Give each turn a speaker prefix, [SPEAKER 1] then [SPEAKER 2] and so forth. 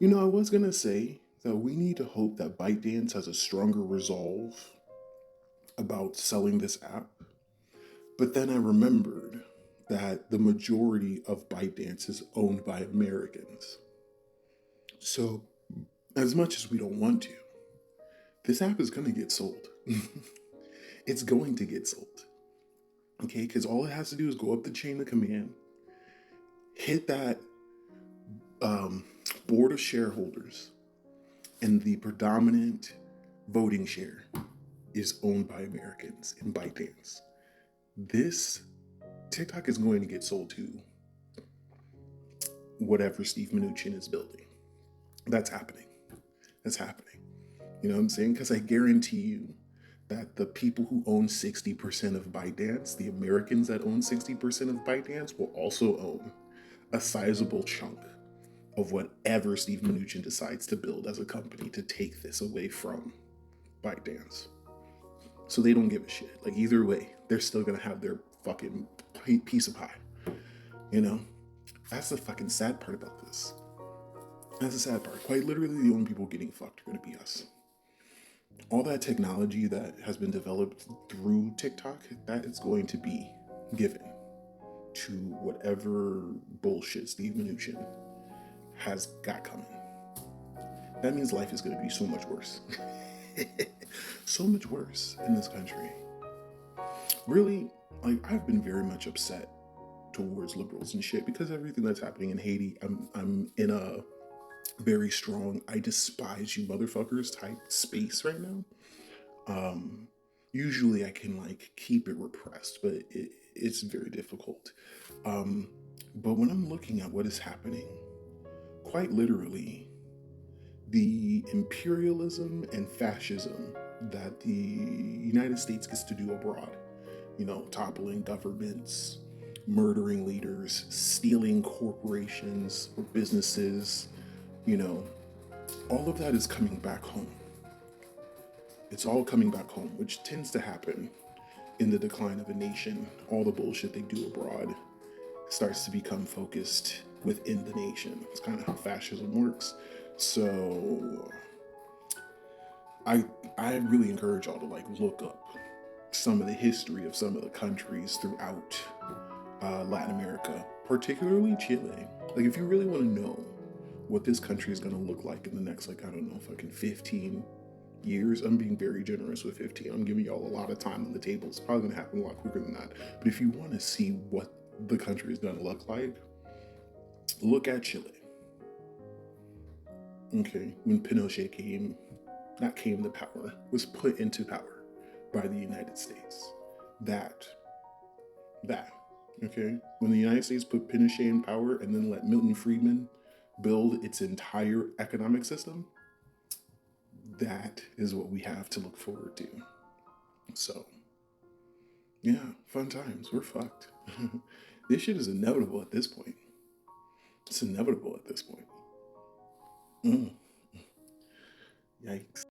[SPEAKER 1] I was gonna say that we need to hope that ByteDance has a stronger resolve about selling this app. But then I remembered that the majority of ByteDance is owned by Americans. So, as much as we don't want to, this app is gonna get sold. It's going to get sold. Okay, because all it has to do is go up the chain of command, hit that um, board of shareholders, and the predominant voting share is owned by Americans in ByteDance. This TikTok is going to get sold to whatever Steve Mnuchin is building. That's happening. That's happening. You know what I'm saying? Because I guarantee you that the people who own 60% of ByteDance, the Americans that own 60% of ByteDance, will also own a sizable chunk of whatever Steve Mnuchin decides to build as a company to take this away from ByteDance. So they don't give a shit. Like, either way, they're still gonna have their fucking piece of pie. You know? That's the fucking sad part about this. That's the sad part. Quite literally, the only people getting fucked are gonna be us. All that technology that has been developed through TikTok, that is going to be given to whatever bullshit Steve Mnuchin has got coming. That means life is going to be so much worse. So much worse in this country. Really, like, I've been very much upset towards liberals and shit because everything that's happening in Haiti. I'm in a very strong I despise you motherfuckers type space right now. Usually I can like keep it repressed, but it's very difficult. But when I'm looking at what is happening, quite literally, the imperialism and fascism that the United States gets to do abroad, toppling governments, murdering leaders, stealing corporations or businesses, you know, all of that is coming back home. It's all coming back home, which tends to happen in the decline of a nation. All the bullshit they do abroad starts to become focused within the nation. It's kind of how fascism works. So I really encourage y'all to like look up some of the history of some of the countries throughout Latin America, particularly Chile. Like, if you really want to know what this country is going to look like in the next, like, I don't know, fucking 15 years. I'm being very generous with 15. I'm giving y'all a lot of time on the table. It's probably going to happen a lot quicker than that. But if you want to see what the country is going to look like, look at Chile. Okay, when Pinochet not came to power, was put into power by the United States. That, okay? When the United States put Pinochet in power and then let Milton Friedman build its entire economic system, that is what we have to look forward to. So, yeah, fun times. We're fucked. This shit is inevitable at this point. It's inevitable at this point. Mm. Yikes.